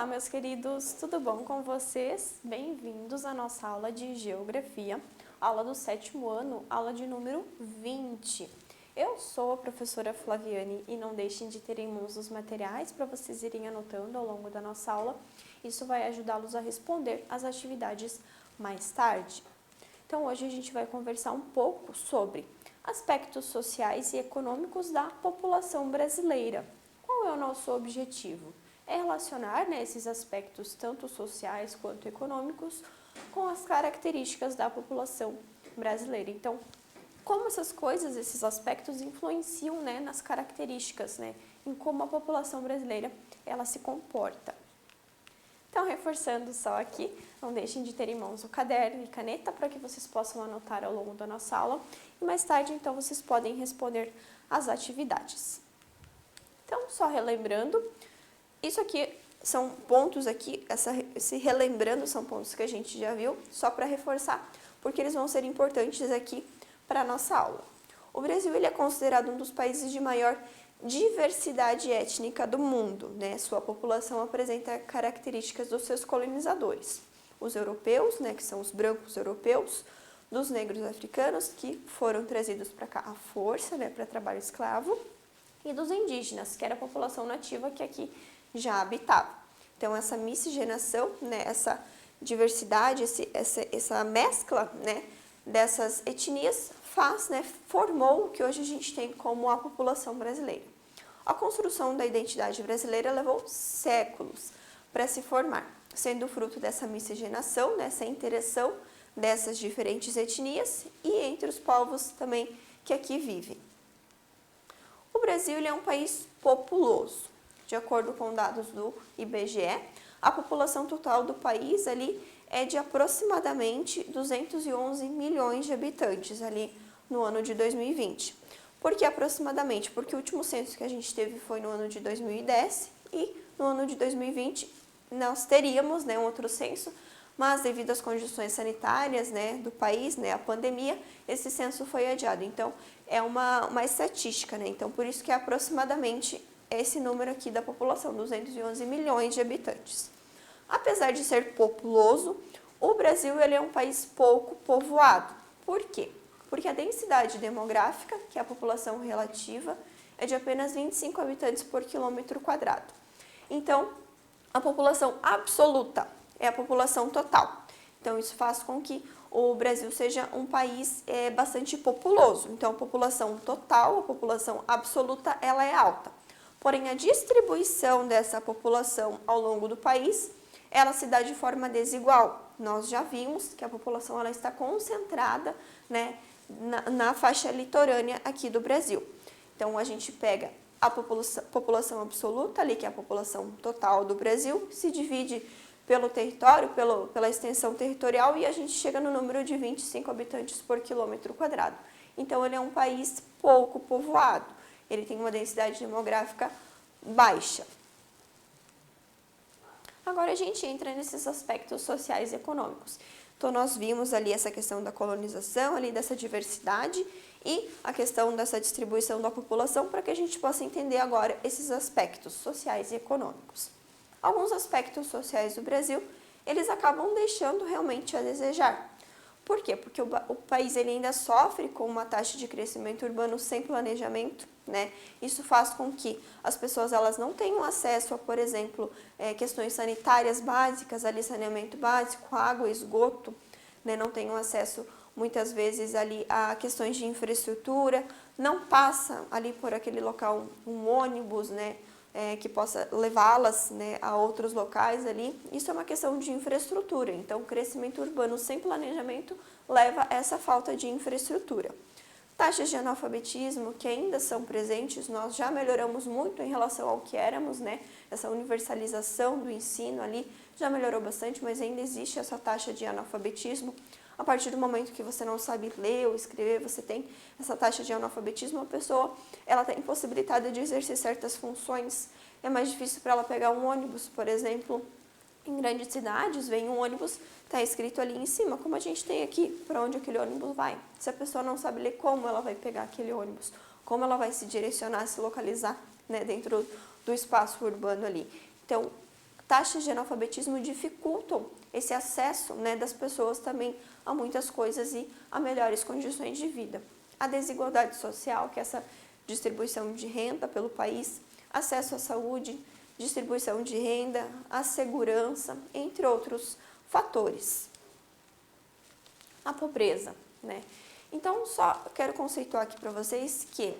Olá, meus queridos, tudo bom com vocês? Bem-vindos à nossa aula de Geografia, aula do 7º ano, aula de número 20. Eu sou a professora Flaviane e não deixem de ter em mãos os materiais para vocês irem anotando ao longo da nossa aula. Isso vai ajudá-los a responder às atividades mais tarde. Então, hoje a gente vai conversar um pouco sobre aspectos sociais e econômicos da população brasileira. Qual é o nosso objetivo? É relacionar esses aspectos, tanto sociais quanto econômicos, com as características da população brasileira. Então, como essas coisas, esses aspectos influenciam nas características, em como a população brasileira ela se comporta. Então, reforçando só aqui, não deixem de ter em mãos o caderno e caneta para que vocês possam anotar ao longo da nossa aula. E mais tarde, então, vocês podem responder às atividades. Então, só relembrando, isso aqui são pontos aqui, esse relembrando são pontos que a gente já viu, só para reforçar, porque eles vão ser importantes aqui para a nossa aula. O Brasil ele é considerado um dos países de maior diversidade étnica do mundo, Sua população apresenta características dos seus colonizadores. Os europeus, que são os brancos europeus, dos negros africanos, que foram trazidos para cá à força, para trabalho escravo, e dos indígenas, que era a população nativa que aqui já habitava. Então, essa miscigenação, essa diversidade, essa mescla, dessas etnias formou o que hoje a gente tem como a população brasileira. A construção da identidade brasileira levou séculos para se formar, sendo fruto dessa miscigenação, dessa interação dessas diferentes etnias e entre os povos também que aqui vivem. O Brasil ele é um país populoso. De acordo com dados do IBGE, a população total do país ali é de aproximadamente 211 milhões de habitantes ali no ano de 2020. Por que aproximadamente? Porque o último censo que a gente teve foi no ano de 2010 e no ano de 2020 nós teríamos um outro censo, mas devido às condições sanitárias do país, a pandemia, esse censo foi adiado. Então, é uma estatística, Então, por isso que é aproximadamente esse número aqui da população, 211 milhões de habitantes. Apesar de ser populoso, o Brasil ele é um país pouco povoado. Por quê? Porque a densidade demográfica, que é a população relativa, é de apenas 25 habitantes por quilômetro quadrado. Então, a população absoluta é a população total. Então, isso faz com que o Brasil seja um país bastante populoso. Então, a população total, a população absoluta, ela é alta. Porém, a distribuição dessa população ao longo do país, ela se dá de forma desigual. Nós já vimos que a população ela está concentrada na faixa litorânea aqui do Brasil. Então, a gente pega a população absoluta, ali, que é a população total do Brasil, se divide pelo território, pela extensão territorial, e a gente chega no número de 25 habitantes por quilômetro quadrado. Então, ele é um país pouco povoado. Ele tem uma densidade demográfica baixa. Agora a gente entra nesses aspectos sociais e econômicos. Então, nós vimos ali essa questão da colonização, ali dessa diversidade e a questão dessa distribuição da população para que a gente possa entender agora esses aspectos sociais e econômicos. Alguns aspectos sociais do Brasil, eles acabam deixando realmente a desejar. Por quê? Porque o país ele ainda sofre com uma taxa de crescimento urbano sem planejamento, Isso faz com que as pessoas elas não tenham acesso a, por exemplo, questões sanitárias básicas, ali saneamento básico, água, esgoto, Não tenham acesso muitas vezes ali a questões de infraestrutura, não passa ali por aquele local um ônibus, que possa levá-las a outros locais ali. Isso é uma questão de infraestrutura. Então, o crescimento urbano sem planejamento leva a essa falta de infraestrutura. Taxas de analfabetismo que ainda são presentes, nós já melhoramos muito em relação ao que éramos, Essa universalização do ensino ali já melhorou bastante, mas ainda existe essa taxa de analfabetismo. A partir do momento que você não sabe ler ou escrever, você tem essa taxa de analfabetismo, a pessoa ela está impossibilitada de exercer certas funções. É mais difícil para ela pegar um ônibus, por exemplo. Em grandes cidades, vem um ônibus, está escrito ali em cima, como a gente tem aqui, para onde aquele ônibus vai. Se a pessoa não sabe ler, como ela vai pegar aquele ônibus? Como ela vai se direcionar, se localizar dentro do espaço urbano ali? Então, taxas de analfabetismo dificultam esse acesso, né, das pessoas também a muitas coisas e a melhores condições de vida. A desigualdade social, que é essa distribuição de renda pelo país, acesso à saúde, distribuição de renda, a segurança, entre outros fatores. A pobreza, né? Então, só quero conceituar aqui para vocês que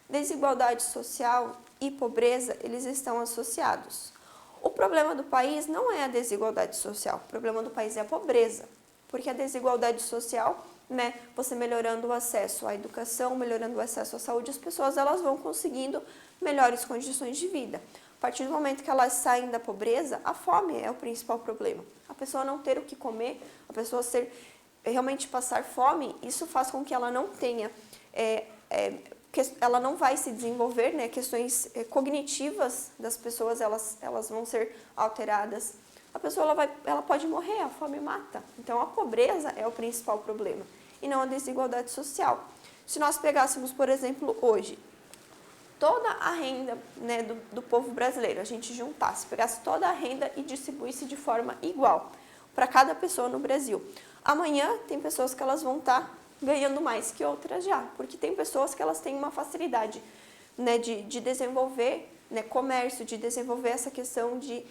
desigualdade social e pobreza, eles estão associados. O problema do país não é a desigualdade social, o problema do país é a pobreza, porque a desigualdade social, né, você melhorando o acesso à educação, melhorando o acesso à saúde, as pessoas elas vão conseguindo melhores condições de vida. A partir do momento que elas saem da pobreza, a fome é o principal problema. A pessoa não ter o que comer, a pessoa realmente passar fome, isso faz com que ela não tenha, ela não vai se desenvolver, né? Questões cognitivas das pessoas, elas vão ser alteradas. A pessoa ela pode morrer, a fome mata. Então, a pobreza é o principal problema, e não a desigualdade social. Se nós pegássemos, por exemplo, hoje, toda a renda, né, do povo brasileiro, a gente juntasse, pegasse toda a renda e distribuísse de forma igual para cada pessoa no Brasil. Amanhã tem pessoas que elas vão estar ganhando mais que outras já, porque tem pessoas que elas têm uma facilidade, né, de desenvolver, né, comércio, de desenvolver essa questão de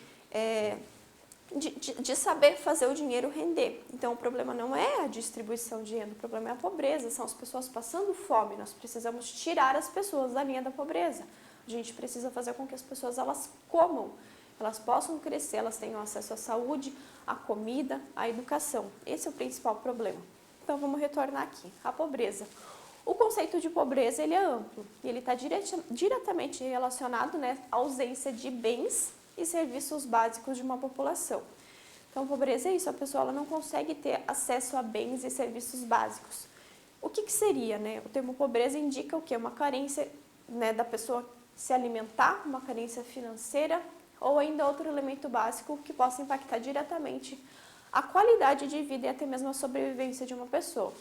saber fazer o dinheiro render. Então, o problema não é a distribuição de renda, o problema é a pobreza, são as pessoas passando fome. Nós precisamos tirar as pessoas da linha da pobreza. A gente precisa fazer com que as pessoas elas comam, elas possam crescer, elas tenham acesso à saúde, à comida, à educação. Esse é o principal problema. Então, vamos retornar aqui. A pobreza. O conceito de pobreza ele é amplo e ele está diretamente relacionado, né, à ausência de bens e serviços básicos de uma população. Então, pobreza é isso, a pessoa ela não consegue ter acesso a bens e serviços básicos. O que seria, né? O termo pobreza indica o quê? Uma carência, né, da pessoa se alimentar, uma carência financeira ou ainda outro elemento básico que possa impactar diretamente a qualidade de vida e até mesmo a sobrevivência de uma pessoa.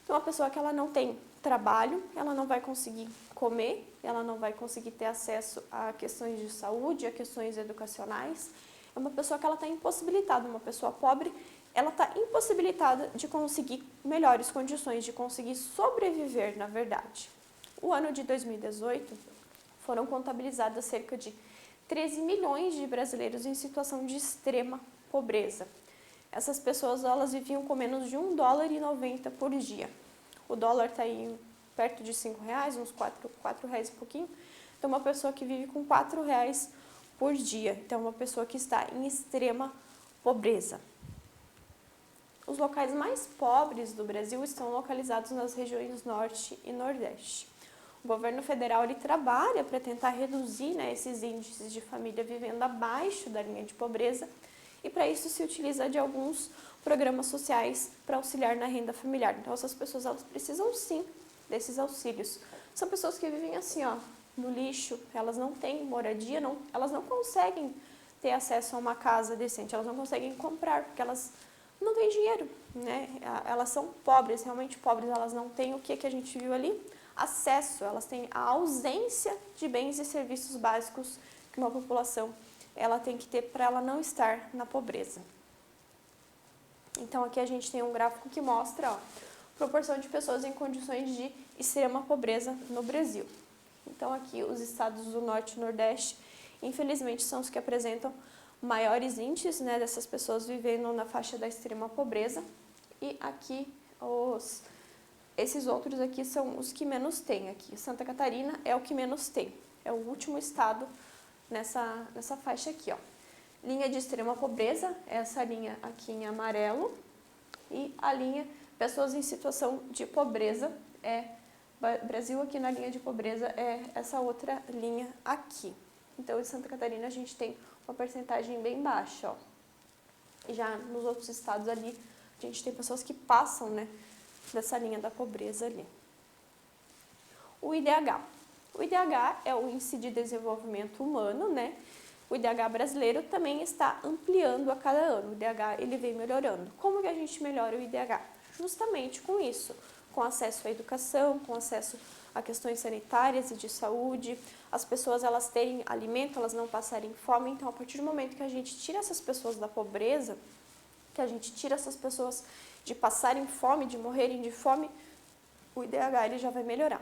Então, uma pessoa que ela não tem trabalho, ela não vai conseguir comer, ela não vai conseguir ter acesso a questões de saúde, a questões educacionais. É uma pessoa que ela está impossibilitada, uma pessoa pobre, ela está impossibilitada de conseguir melhores condições, de conseguir sobreviver, na verdade. O ano de 2018 foram contabilizadas cerca de 13 milhões de brasileiros em situação de extrema pobreza. Essas pessoas elas viviam com menos de $1,90 por dia. O dólar está aí perto de R$5, uns R$4 e pouquinho. Então, uma pessoa que vive com R$4 por dia. Então, uma pessoa que está em extrema pobreza. Os locais mais pobres do Brasil estão localizados nas regiões Norte e Nordeste. O governo federal ele trabalha para tentar reduzir, né, esses índices de família vivendo abaixo da linha de pobreza. E para isso se utiliza de alguns programas sociais para auxiliar na renda familiar. Então, essas pessoas elas precisam sim desses auxílios. São pessoas que vivem assim, ó, no lixo, elas não têm moradia, elas não conseguem ter acesso a uma casa decente, elas não conseguem comprar, porque elas não têm dinheiro, né? Elas são pobres, realmente pobres, elas não têm o que a gente viu ali? Acesso, elas têm a ausência de bens e serviços básicos que uma população ela tem que ter para ela não estar na pobreza. Então, aqui a gente tem um gráfico que mostra, ó, proporção de pessoas em condições de extrema pobreza no Brasil. Então, aqui os estados do Norte e Nordeste, infelizmente, são os que apresentam maiores índices, né, dessas pessoas vivendo na faixa da extrema pobreza. E aqui, esses outros aqui são os que menos têm. Aqui, Santa Catarina é o que menos tem. É o último estado nessa faixa aqui, ó. Linha de extrema pobreza, essa linha aqui em amarelo, e a linha pessoas em situação de pobreza, Brasil aqui na linha de pobreza é essa outra linha aqui. Então, em Santa Catarina a gente tem uma percentagem bem baixa, ó. E já nos outros estados ali, a gente tem pessoas que passam, né, dessa linha da pobreza ali. O IDH. O IDH é o Índice de Desenvolvimento Humano, né? O IDH brasileiro também está ampliando a cada ano. O IDH ele vem melhorando. Como que a gente melhora o IDH? Justamente com isso, com acesso à educação, com acesso a questões sanitárias e de saúde, as pessoas elas terem alimento, elas não passarem fome. Então, a partir do momento que a gente tira essas pessoas da pobreza, que a gente tira essas pessoas de passarem fome, de morrerem de fome, o IDH ele já vai melhorar.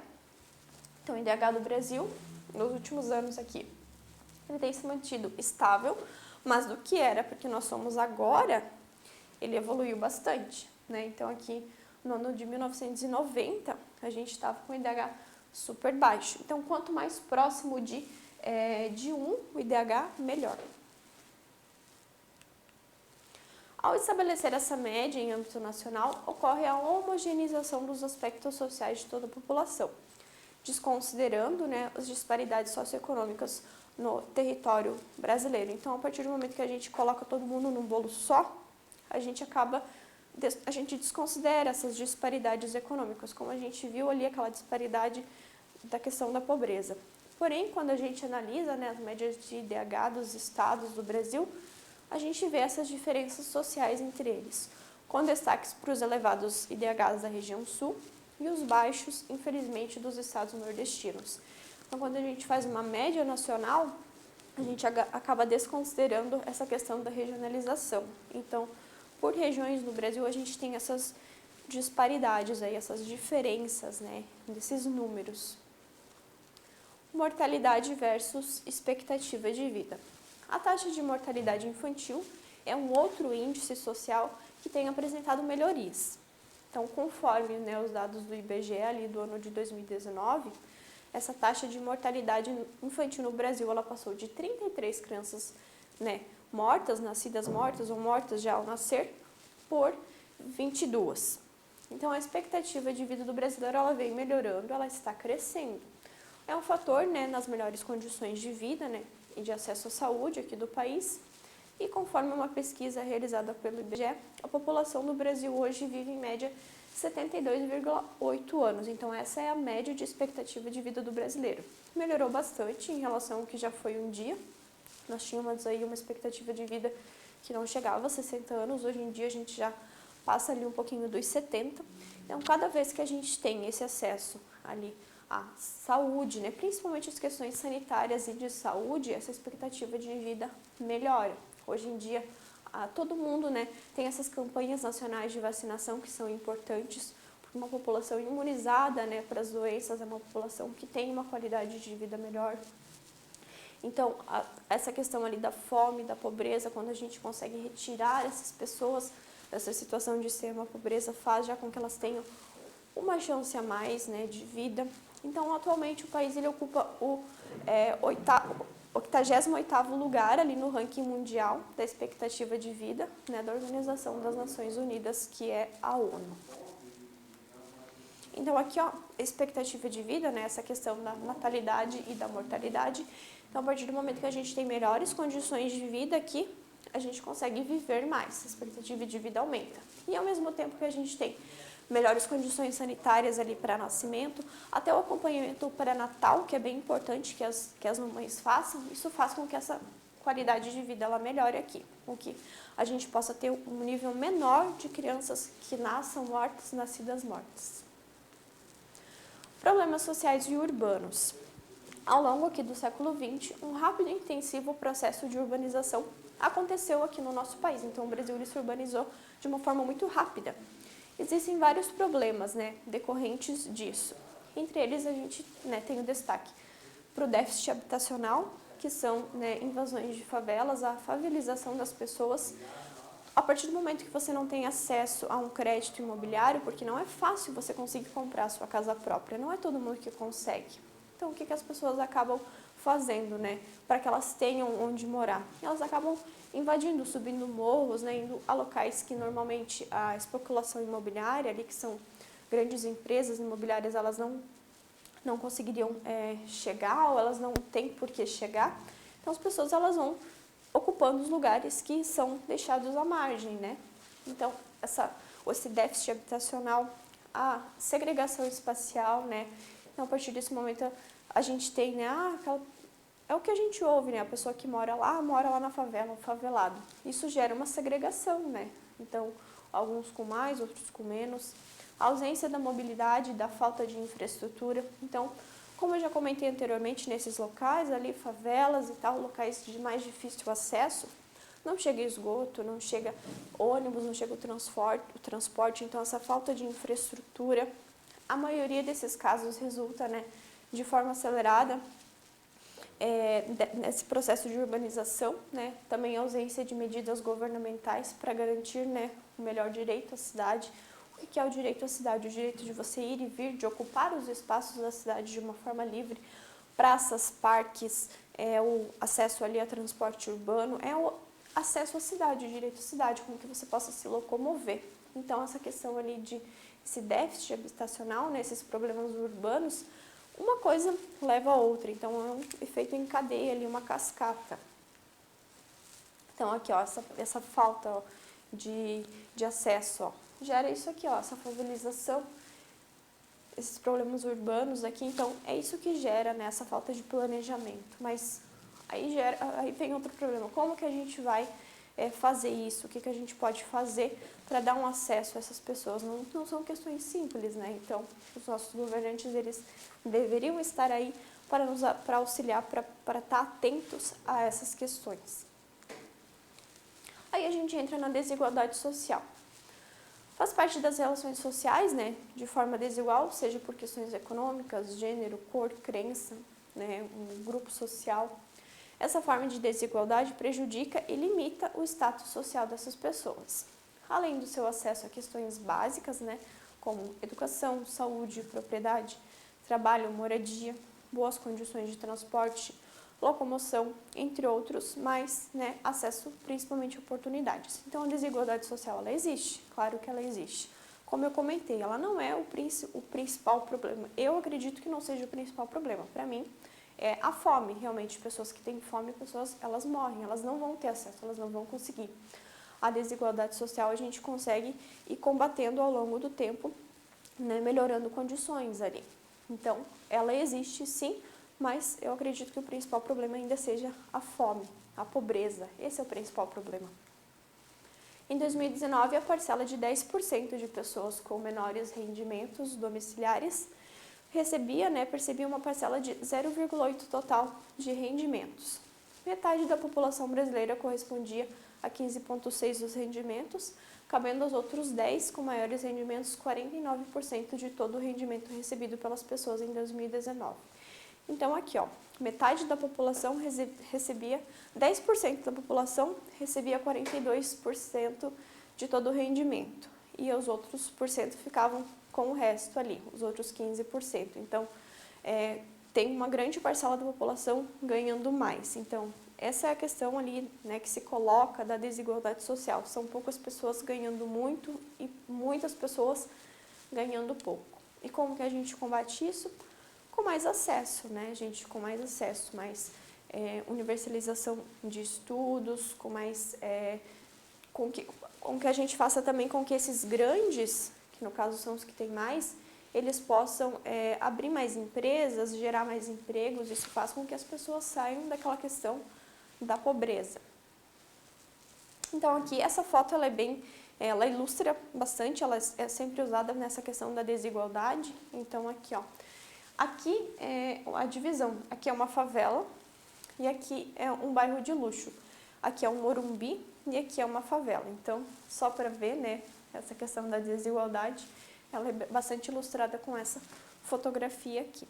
Então, o IDH do Brasil, nos últimos anos aqui, ele tem se mantido estável, mas do que era, porque nós somos agora, ele evoluiu bastante, né? Então, aqui no ano de 1990, a gente estava com o IDH super baixo. Então, quanto mais próximo de 1, o IDH, melhor. Ao estabelecer essa média em âmbito nacional, ocorre a homogeneização dos aspectos sociais de toda a população, desconsiderando, né, as disparidades socioeconômicas no território brasileiro. Então, a partir do momento que a gente coloca todo mundo num bolo só, a gente desconsidera essas disparidades econômicas, como a gente viu ali aquela disparidade da questão da pobreza. Porém, quando a gente analisa, né, as médias de IDH dos estados do Brasil, a gente vê essas diferenças sociais entre eles, com destaques para os elevados IDHs da região sul e os baixos, infelizmente, dos estados nordestinos. Então, quando a gente faz uma média nacional, a gente acaba desconsiderando essa questão da regionalização. Então, por regiões no Brasil, a gente tem essas disparidades, aí, essas diferenças, né, desses números. Mortalidade versus expectativa de vida. A taxa de mortalidade infantil é um outro índice social que tem apresentado melhorias. Então, conforme, né, os dados do IBGE ali do ano de 2019, essa taxa de mortalidade infantil no Brasil, ela passou de 33 crianças, né, mortas, nascidas mortas ou mortas já ao nascer, por 22. Então, a expectativa de vida do brasileiro, ela vem melhorando, ela está crescendo. É um fator, né, nas melhores condições de vida, né, e de acesso à saúde aqui do país. E conforme uma pesquisa realizada pelo IBGE, a população do Brasil hoje vive em média 72,8 anos. Então, essa é a média de expectativa de vida do brasileiro. Melhorou bastante em relação ao que já foi um dia. Nós tínhamos aí uma expectativa de vida que não chegava a 60 anos. Hoje em dia, a gente já passa ali um pouquinho dos 70. Então, cada vez que a gente tem esse acesso ali à saúde, né, principalmente as questões sanitárias e de saúde, essa expectativa de vida melhora. Hoje em dia, todo mundo, né, tem essas campanhas nacionais de vacinação que são importantes, porque uma população imunizada, né, para as doenças é uma população que tem uma qualidade de vida melhor. Então, essa questão ali da fome, da pobreza, quando a gente consegue retirar essas pessoas dessa situação de extrema pobreza, faz já com que elas tenham uma chance a mais, né, de vida. Então, atualmente, o país ele ocupa o 88º lugar ali no ranking mundial da expectativa de vida, né, da Organização das Nações Unidas, que é a ONU. Então, aqui, ó, a expectativa de vida, né, essa questão da natalidade e da mortalidade. Então, a partir do momento que a gente tem melhores condições de vida aqui, a gente consegue viver mais, a expectativa de vida aumenta. E, ao mesmo tempo que a gente tem melhores condições sanitárias ali para nascimento, até o acompanhamento pré-natal, que é bem importante que as mamães façam, isso faz com que essa qualidade de vida ela melhore aqui, com que a gente possa ter um nível menor de crianças que nasçam mortas, nascidas mortas. Problemas sociais e urbanos. Ao longo aqui do século XX, um rápido e intensivo processo de urbanização aconteceu aqui no nosso país. Então, o Brasil ele se urbanizou de uma forma muito rápida. Existem vários problemas, né, decorrentes disso. Entre eles, a gente, né, tem o destaque para o déficit habitacional, que são, né, invasões de favelas, a favelização das pessoas. A partir do momento que você não tem acesso a um crédito imobiliário, porque não é fácil você conseguir comprar a sua casa própria, não é todo mundo que consegue. Então, o que as pessoas acabam fazendo, né, para que elas tenham onde morar? Elas acabam invadindo, subindo morros, né, indo a locais que normalmente a especulação imobiliária, ali que são grandes empresas imobiliárias, elas não conseguiriam chegar, ou elas não têm por que chegar. Então, as pessoas elas vão ocupando os lugares que são deixados à margem, né? Então, esse déficit habitacional, a segregação espacial, né? Então, a partir desse momento, a gente tem, né, é o que a gente ouve, né? A pessoa que mora lá na favela, o favelado. Isso gera uma segregação, né? Então, alguns com mais, outros com menos. a ausência da mobilidade, da falta de infraestrutura. Então, como eu já comentei anteriormente, nesses locais, ali favelas e tal, locais de mais difícil acesso, não chega esgoto, não chega ônibus, não chega o transporte, então essa falta de infraestrutura, a maioria desses casos resulta, né, de forma acelerada nesse processo de urbanização, né, também a ausência de medidas governamentais para garantir, né, o melhor direito à cidade. O que é o direito à cidade? O direito de você ir e vir, de ocupar os espaços da cidade de uma forma livre, praças, parques, o acesso ali a transporte urbano, o acesso à cidade, o direito à cidade, como que você possa se locomover. Então, essa questão ali de esse déficit habitacional, né, esses problemas urbanos, uma coisa leva a outra, então é um efeito em cadeia ali, uma cascata. Então, aqui, ó, essa falta, ó, de acesso, ó, gera isso aqui, ó, essa favelização, esses problemas urbanos aqui, então é isso que gera, né, essa falta de planejamento. Mas aí vem outro problema, como que a gente vai fazer isso? O que a gente pode fazer para dar um acesso a essas pessoas? Não são questões simples, né? Então, os nossos governantes, eles deveriam estar aí para auxiliar, para estar atentos a essas questões. Aí a gente entra na desigualdade social. Faz parte das relações sociais, né, de forma desigual, seja por questões econômicas, gênero, cor, crença, né, um grupo social. Essa forma de desigualdade prejudica e limita o status social dessas pessoas. Além do seu acesso a questões básicas, né, como educação, saúde, propriedade, trabalho, moradia, boas condições de transporte, locomoção, entre outros, mas, né, acesso principalmente a oportunidades. Então, a desigualdade social, ela existe, claro que ela existe. Como eu comentei, ela não é o principal problema. Eu acredito que não seja o principal problema. Para mim, é a fome, realmente. Pessoas que têm fome, elas morrem, elas não vão ter acesso, elas não vão conseguir. A desigualdade social a gente consegue ir combatendo ao longo do tempo, né, melhorando condições ali. Então, ela existe sim, mas eu acredito que o principal problema ainda seja a fome, a pobreza. Esse é o principal problema. Em 2019, a parcela de 10% de pessoas com menores rendimentos domiciliares percebia uma parcela de 0,8% total de rendimentos. Metade da população brasileira correspondia a 15,6% dos rendimentos, cabendo aos outros 10% com maiores rendimentos 49% de todo o rendimento recebido pelas pessoas em 2019. Então, aqui, ó, metade da população recebia, 10% da população recebia 42% de todo o rendimento. E os outros % ficavam com o resto ali, os outros 15%. Então, tem uma grande parcela da população ganhando mais. Então, essa é a questão ali, né, que se coloca da desigualdade social. São poucas pessoas ganhando muito e muitas pessoas ganhando pouco. E como que a gente combate isso? Com mais acesso, né, gente? Com mais acesso, mais universalização de estudos, com mais... com que a gente faça também com que esses grandes, que no caso são os que têm mais, eles possam abrir mais empresas, gerar mais empregos. Isso faz com que as pessoas saiam daquela questão da pobreza. Então, aqui, essa foto, ela ilustra bastante, ela é sempre usada nessa questão da desigualdade. Então, aqui, ó, aqui é a divisão, aqui é uma favela e aqui é um bairro de luxo. Aqui é um Morumbi e aqui é uma favela. Então, só para ver, né, essa questão da desigualdade, ela é bastante ilustrada com essa fotografia aqui.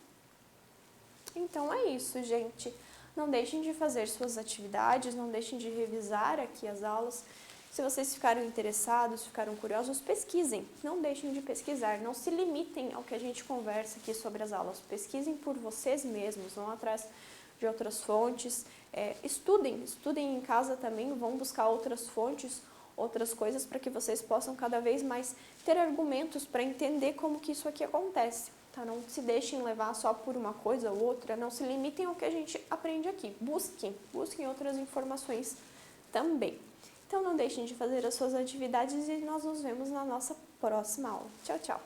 Então, é isso, gente. Não deixem de fazer suas atividades, não deixem de revisar aqui as aulas. Se vocês ficaram interessados, ficaram curiosos, pesquisem. Não deixem de pesquisar, não se limitem ao que a gente conversa aqui sobre as aulas. Pesquisem por vocês mesmos, vão atrás de outras fontes. Estudem em casa também, vão buscar outras fontes, outras coisas, para que vocês possam cada vez mais ter argumentos para entender como que isso aqui acontece. Tá? Não se deixem levar só por uma coisa ou outra, não se limitem ao que a gente aprende aqui. Busquem outras informações também. Então, não deixem de fazer as suas atividades e nós nos vemos na nossa próxima aula. Tchau, tchau!